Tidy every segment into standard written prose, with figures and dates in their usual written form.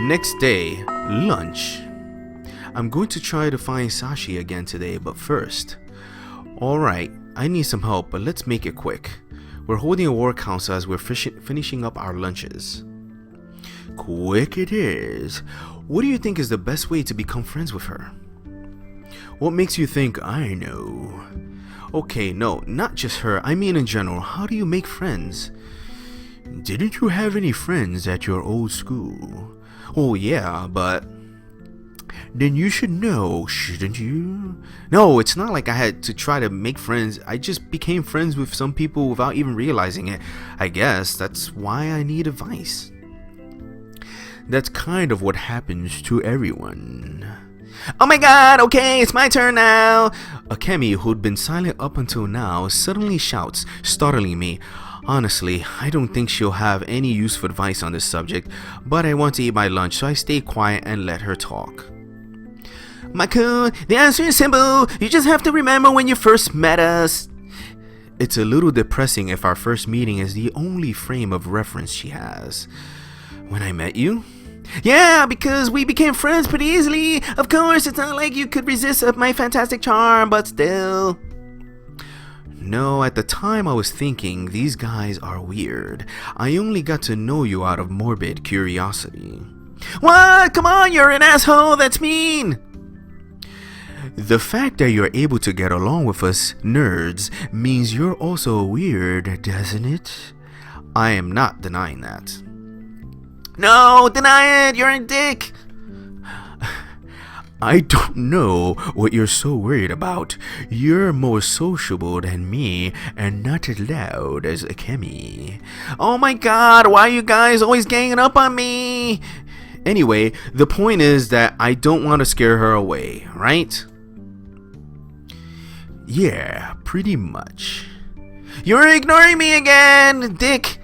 Next day, lunch. I'm going to try to find Sachi again today, but first. Alright, I need some help, but let's make it quick. We're holding a war council as we're finishing up our lunches. Quick it is. What do you think is the best way to become friends with her? What makes you think I know? Okay, no, not just her. I mean in general, how do you make friends? Didn't you have any friends at your old school? Oh yeah, but... Then you should know, shouldn't you? No, it's not like I had to try to make friends. I just became friends with some people without even realizing it. I guess that's why I need advice. That's kind of what happens to everyone. Oh my god, okay, it's my turn now. Akemi, who'd been silent up until now, suddenly shouts, startling me. Honestly, I don't think she'll have any useful advice on this subject, but I want to eat my lunch, so I stay quiet and let her talk. Makun, the answer is simple. You just have to remember when you first met us. It's a little depressing if our first meeting is the only frame of reference she has. When I met you? Yeah, because we became friends pretty easily. Of course, it's not like you could resist my fantastic charm, but still. No, at the time I was thinking, these guys are weird. I only got to know you out of morbid curiosity. What? Come on, you're an asshole. That's mean. The fact that you're able to get along with us nerds means you're also weird, doesn't it? I am not denying that. No, deny it! You're a dick! I don't know what you're so worried about. You're more sociable than me and not as loud as Akemi. Oh my god, why are you guys always ganging up on me? Anyway, the point is that I don't want to scare her away, right? Yeah, pretty much. You're ignoring me again, dick!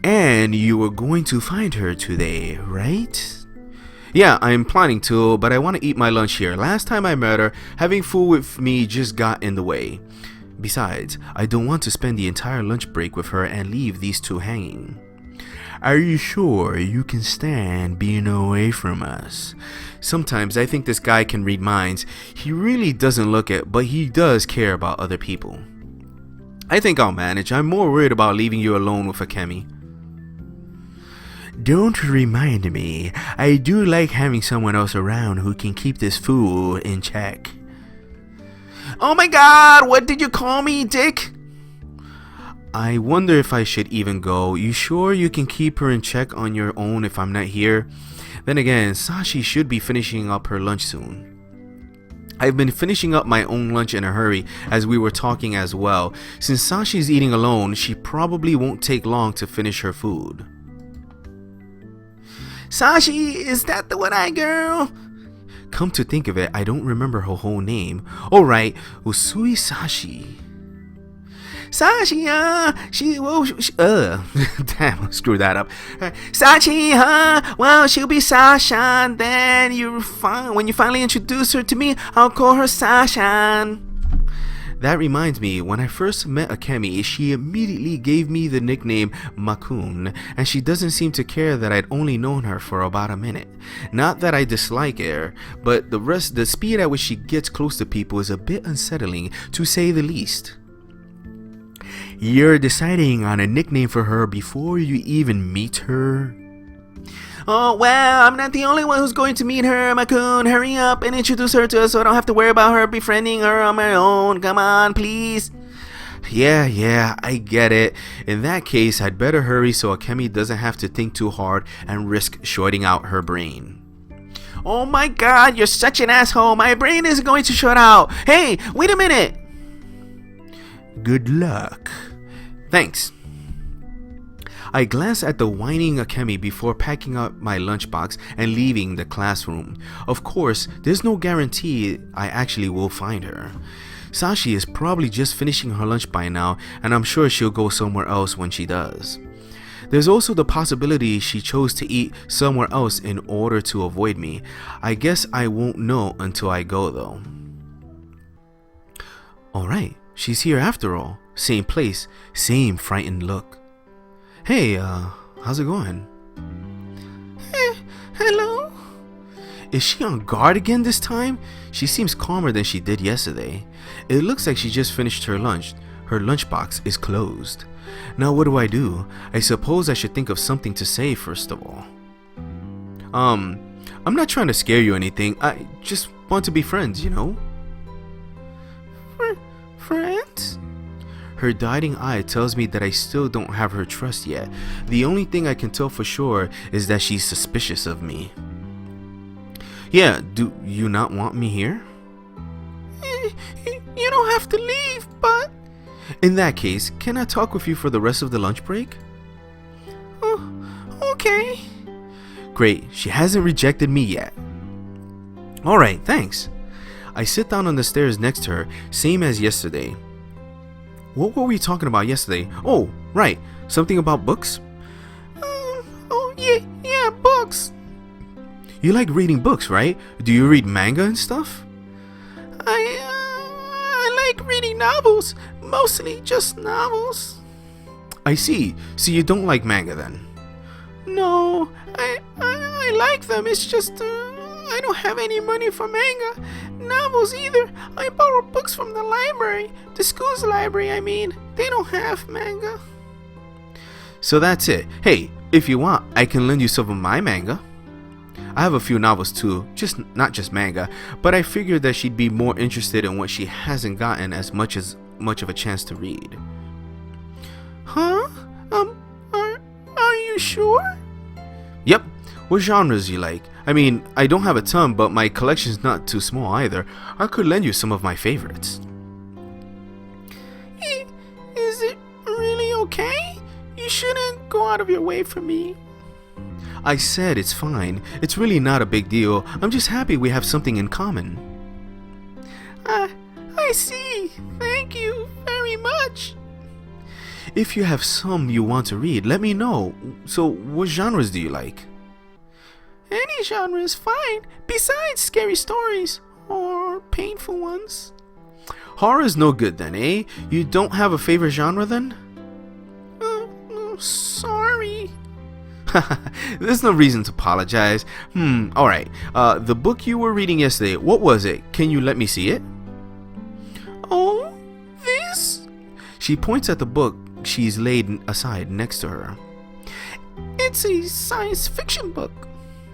And you were going to find her today, right? Yeah, I'm planning to, but I want to eat my lunch here. Last time I met her, having food with me just got in the way. Besides, I don't want to spend the entire lunch break with her and leave these two hanging. Are you sure you can stand being away from us? Sometimes I think this guy can read minds. He really doesn't look it, but he does care about other people. I think I'll manage. I'm more worried about leaving you alone with Akemi. Don't remind me. I do like having someone else around who can keep this fool in check. Oh my god, what did you call me, dick? I wonder if I should even go. You sure you can keep her in check on your own if I'm not here? Then again, Sachi should be finishing up her lunch soon. I've been finishing up my own lunch in a hurry as we were talking as well. Since Sachi's eating alone, she probably won't take long to finish her food. Sachi, is that the one-eyed girl? Come to think of it, I don't remember her whole name. Alright, Usui Sachi. Sachi, damn, screw that up. Sachi, well, she'll be Sasha, then when you finally introduce her to me, I'll call her Sasha. That reminds me, when I first met Akemi, she immediately gave me the nickname Makun, and she doesn't seem to care that I'd only known her for about a minute. Not that I dislike her, but the speed at which she gets close to people is a bit unsettling, to say the least. You're deciding on a nickname for her before you even meet her? Oh, well, I'm not the only one who's going to meet her, Makun. Hurry up and introduce her to us so I don't have to worry about her befriending her on my own. Come on, please. Yeah, I get it. In that case, I'd better hurry so Akemi doesn't have to think too hard and risk shorting out her brain. Oh my god, you're such an asshole. My brain is going to short out. Hey, wait a minute. Good luck. Thanks. I glance at the whining Akemi before packing up my lunchbox and leaving the classroom. Of course, there's no guarantee I actually will find her. Sachi is probably just finishing her lunch by now, and I'm sure she'll go somewhere else when she does. There's also the possibility she chose to eat somewhere else in order to avoid me. I guess I won't know until I go though. Alright, she's here after all. Same place, same frightened look. Hey, how's it going? Hello? Is she on guard again this time? She seems calmer than she did yesterday. It looks like she just finished her lunch. Her lunchbox is closed. Now what do? I suppose I should think of something to say first of all. I'm not trying to scare you or anything. I just want to be friends, you know? Friends? Her dying eye tells me that I still don't have her trust yet. The only thing I can tell for sure is that she's suspicious of me. Yeah, do you not want me here? You don't have to leave, but... In that case, can I talk with you for the rest of the lunch break? Okay. Great, she hasn't rejected me yet. Alright, thanks. I sit down on the stairs next to her, same as yesterday. What were we talking about yesterday? Oh, right, something about books? Yeah, books. You like reading books, right? Do you read manga and stuff? I like reading novels, mostly just novels. I see, so you don't like manga then? No, I like them, it's just I don't have any money for manga. Novels either. I borrow books from the library. The school's library, I mean. They don't have manga. So that's it. Hey, if you want, I can lend you some of my manga. I have a few novels too, not just manga, but I figured that she'd be more interested in what she hasn't gotten as much of a chance to read. Huh? Are you sure? Yep. What genres you like? I mean, I don't have a ton, but my collection's not too small either. I could lend you some of my favorites. Is it really okay? You shouldn't go out of your way for me. I said it's fine. It's really not a big deal. I'm just happy we have something in common. I see. Thank you very much. If you have some you want to read, let me know. So, what genres do you like? Any genre is fine, besides scary stories, or painful ones. Horror is no good then, eh? You don't have a favorite genre then? Sorry. There's no reason to apologize. Alright. The book you were reading yesterday, what was it? Can you let me see it? Oh, this? She points at the book she's laid aside next to her. It's a science fiction book.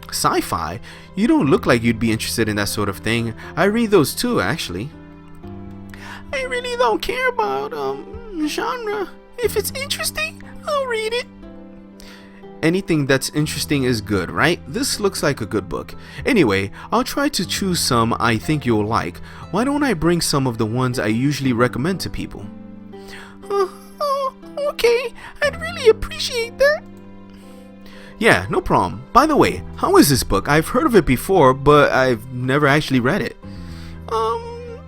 Sci-fi? You don't look like you'd be interested in that sort of thing. I read those too, actually. I really don't care about genre. If it's interesting, I'll read it. Anything that's interesting is good, right? This looks like a good book. Anyway, I'll try to choose some I think you'll like. Why don't I bring some of the ones I usually recommend to people? Okay, I'd really appreciate that. Yeah, no problem. By the way, how is this book? I've heard of it before, but I've never actually read it.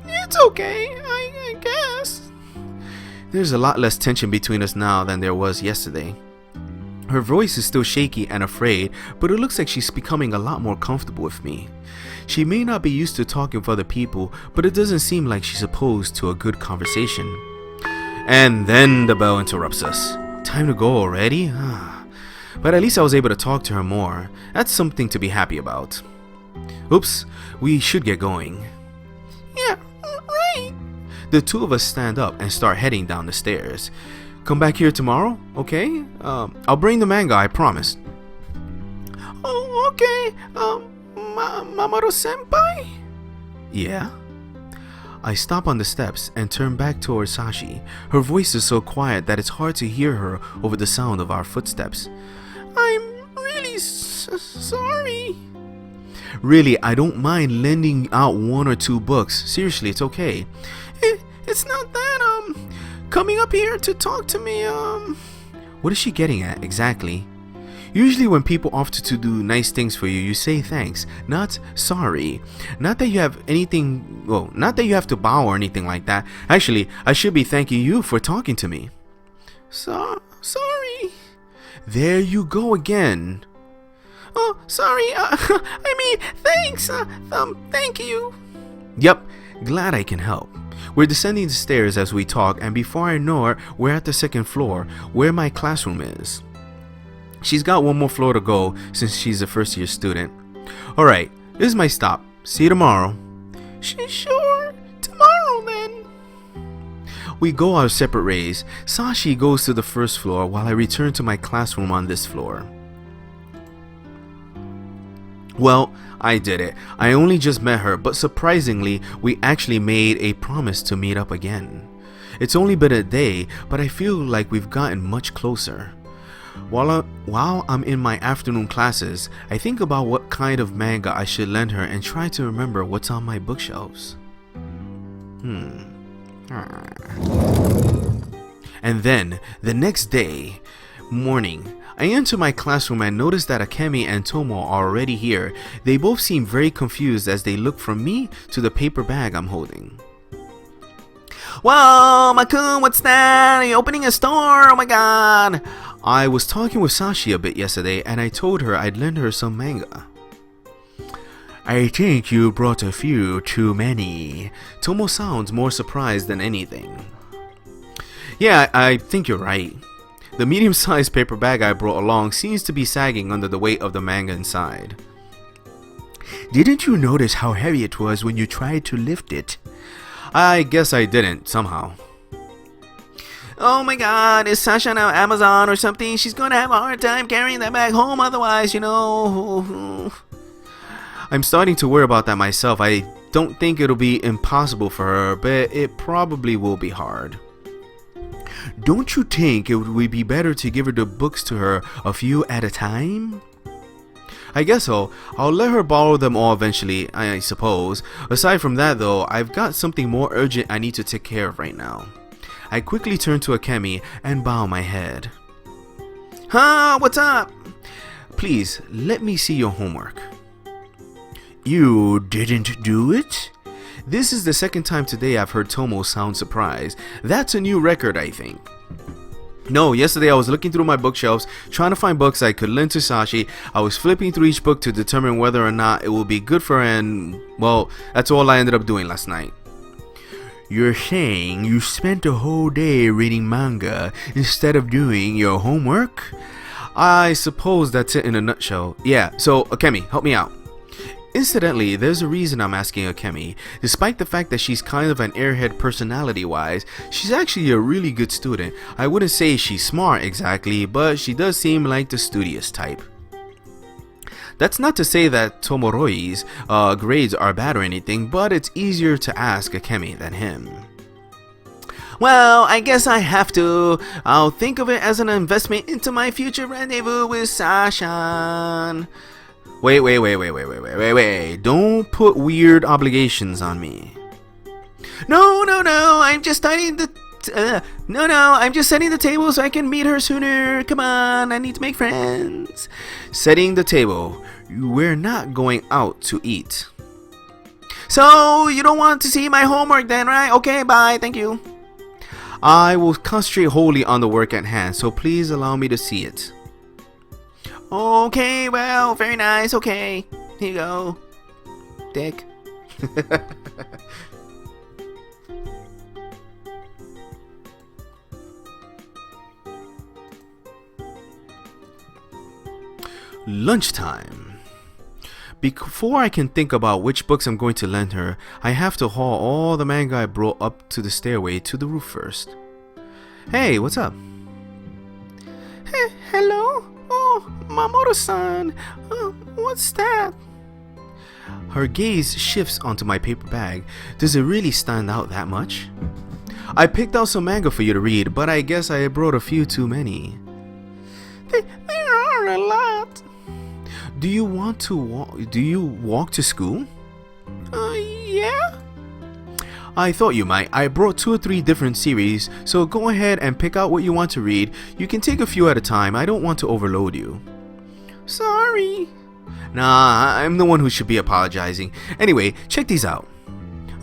It's okay, I guess. There's a lot less tension between us now than there was yesterday. Her voice is still shaky and afraid, but it looks like she's becoming a lot more comfortable with me. She may not be used to talking with other people, but it doesn't seem like she's opposed to a good conversation. And then the bell interrupts us. Time to go already? But at least I was able to talk to her more. That's something to be happy about. Oops, we should get going. Yeah, right. The two of us stand up and start heading down the stairs. Come back here tomorrow, okay? I'll bring the manga, I promise. Oh, okay. Mamoru-senpai? Yeah? I stop on the steps and turn back towards Sachi. Her voice is so quiet that it's hard to hear her over the sound of our footsteps. I'm really sorry. Really, I don't mind lending out 1 or 2 books. Seriously, it's okay. It's not that, coming up here to talk to me, What is she getting at, exactly? Usually when people offer to do nice things for you, you say thanks, not sorry. Not that you have anything, well, not that you have to bow or anything like that. Actually, I should be thanking you for talking to me. Sorry. There you go again. Oh, sorry, I mean, thanks, thank you. Yep, glad I can help. We're descending the stairs as we talk, and before I know it, we're at the 2nd floor, where my classroom is. She's got one more floor to go since she's a first year student. Alright, this is my stop. See you tomorrow. Sure, tomorrow then. We go our separate ways. Sachi goes to the first floor while I return to my classroom on this floor. Well, I did it. I only just met her, but surprisingly, we actually made a promise to meet up again. It's only been a day, but I feel like we've gotten much closer. While I'm in my afternoon classes, I think about what kind of manga I should lend her and try to remember what's on my bookshelves. And then, the next day, morning, I enter my classroom and notice that Akemi and Tomo are already here. They both seem very confused as they look from me to the paper bag I'm holding. Whoa, Makun, what's that? Are you opening a store? Oh my god! I was talking with Sachi a bit yesterday and I told her I'd lend her some manga. I think you brought a few too many. Tomo sounds more surprised than anything. Yeah, I think you're right. The medium-sized paper bag I brought along seems to be sagging under the weight of the manga inside. Didn't you notice how heavy it was when you tried to lift it? I guess I didn't, somehow. Oh my god, is Sasha on Amazon or something? She's gonna have a hard time carrying that bag home otherwise, you know. I'm starting to worry about that myself. I don't think it'll be impossible for her, but it probably will be hard. Don't you think it would be better to give her the books to her a few at a time? I guess so. I'll let her borrow them all eventually, I suppose. Aside from that though, I've got something more urgent I need to take care of right now. I quickly turn to Akemi and bow my head. Huh, what's up? Please, let me see your homework. You didn't do it? This is the second time today I've heard Tomo sound surprised. That's a new record, I think. No, yesterday I was looking through my bookshelves, trying to find books I could lend to Sachi. I was flipping through each book to determine whether or not it will be good for her and, well, that's all I ended up doing last night. You're saying you spent a whole day reading manga instead of doing your homework? I suppose that's it in a nutshell. Yeah, so Akemi, help me out. Incidentally, there's a reason I'm asking Akemi. Despite the fact that she's kind of an airhead personality-wise, she's actually a really good student. I wouldn't say she's smart exactly, but she does seem like the studious type. That's not to say that Tomoroi's grades are bad or anything, but it's easier to ask Akemi than him. Well, I guess I have to. I'll think of it as an investment into my future rendezvous with Sasha. Wait. Don't put weird obligations on me. No. I'm just studying the... I'm just setting the table so I can meet her sooner. Come on, I need to make friends. Setting the table. We're not going out to eat. So, you don't want to see my homework then, right? Okay, bye, thank you. I will concentrate wholly on the work at hand, so please allow me to see it. Okay, well, very nice, okay. Here you go, dick. Lunchtime. Before I can think about which books I'm going to lend her, I have to haul all the manga I brought up to the stairway to the roof first. Hey, what's up? Hello? Oh, Mamoru-san. What's that? Her gaze shifts onto my paper bag. Does it really stand out that much? I picked out some manga for you to read, but I guess I brought a few too many. There are a lot. Do you want to walk? Do you walk to school? Yeah. I thought you might. I brought 2 or 3 different series, so go ahead and pick out what you want to read. You can take a few at a time. I don't want to overload you. Sorry. Nah, I'm the one who should be apologizing. Anyway, check these out.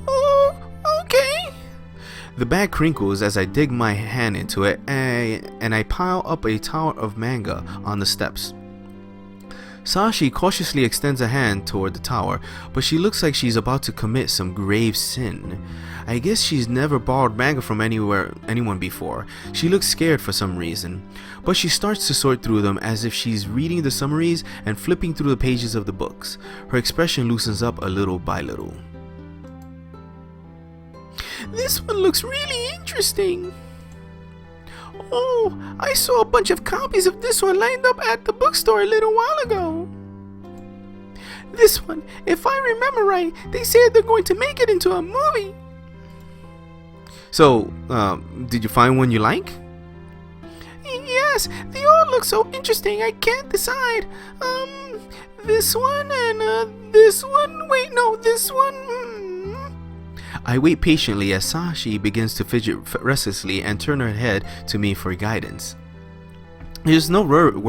Oh, okay. The bag crinkles as I dig my hand into it, and I pile up a tower of manga on the steps. Sachi cautiously extends a hand toward the tower, but she looks like she's about to commit some grave sin. I guess she's never borrowed manga from anyone before. She looks scared for some reason, but she starts to sort through them as if she's reading the summaries and flipping through the pages of the books. Her expression loosens up a little by little. This one looks really interesting. Oh, I saw a bunch of copies of this one lined up at the bookstore a little while ago. This one, if I remember right, they said they're going to make it into a movie. So, did you find one you like? Yes, they all look so interesting, I can't decide. This one and this one. Wait, no, this one. I wait patiently as Sachi begins to fidget restlessly and turn her head to me for guidance. There's no hurry.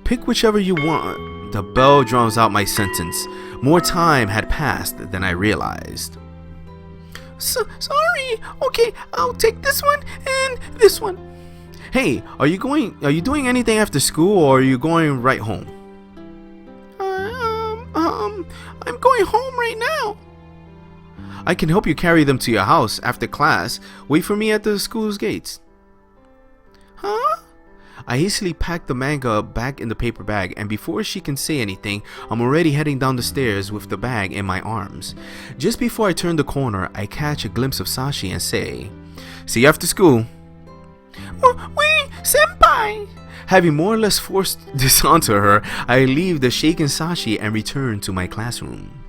Pick whichever you want. The bell drowns out my sentence. More time had passed than I realized. Sorry. Okay, I'll take this one and this one. Hey, are you doing anything after school, or are you going right home? I'm going home right now. I can help you carry them to your house after class. Wait for me at the school's gates. Huh? I hastily pack the manga back in the paper bag, and before she can say anything, I'm already heading down the stairs with the bag in my arms. Just before I turn the corner, I catch a glimpse of Sachi and say, "See you after school." Wait, senpai! Having more or less forced this onto her, I leave the shaken Sachi and return to my classroom.